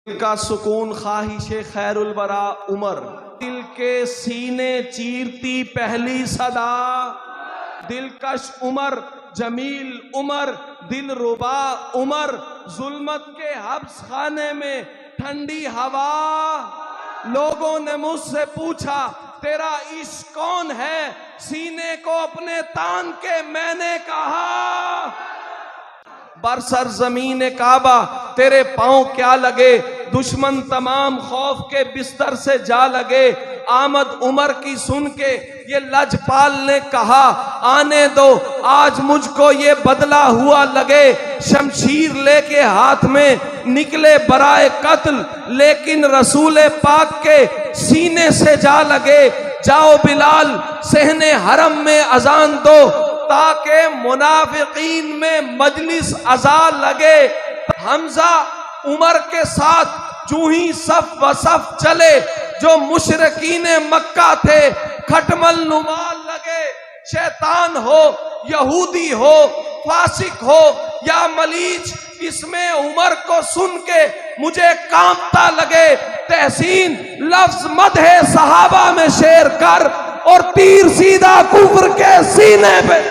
दिल का सुकून ख्वाहिशे खैरुल वरा उमर, दिल के सीने चीरती पहली सदा, दिलकश उमर जमील उमर, दिल रुबा उमर, जुल्मत के हब्स खाने में ठंडी हवा। लोगों ने मुझसे पूछा तेरा इश्क कौन है, सीने को अपने तान के मैंने कहा बरसर जमीन काबा तेरे पांव क्या लगे, दुश्मन तमाम खौफ के बिस्तर से जा लगे। आमद उमर की सुन के ये लजपाल ने कहा आने दो आज मुझको ये बदला हुआ लगे। शमशीर लेके हाथ में निकले बराए कत्ल, लेकिन रसूल पाक के सीने से जा लगे। जाओ बिलाल सहने हरम में अजान दो, ताकि मुनाफिकीन में मजलिस अजा लगे। हमजा उमर के साथ जूं ही सफ व सफ चले, जो मुशरिकीन मक्का थे खटमल नुमाल लगे। शैतान हो यहूदी हो फासिक हो या मलीच, इसमें उमर को सुन के मुझे कांपता लगे। तहसीन लफ्ज मदहे सहाबा में शेर कर और तीर सीधा कुफ्र के सीने पे।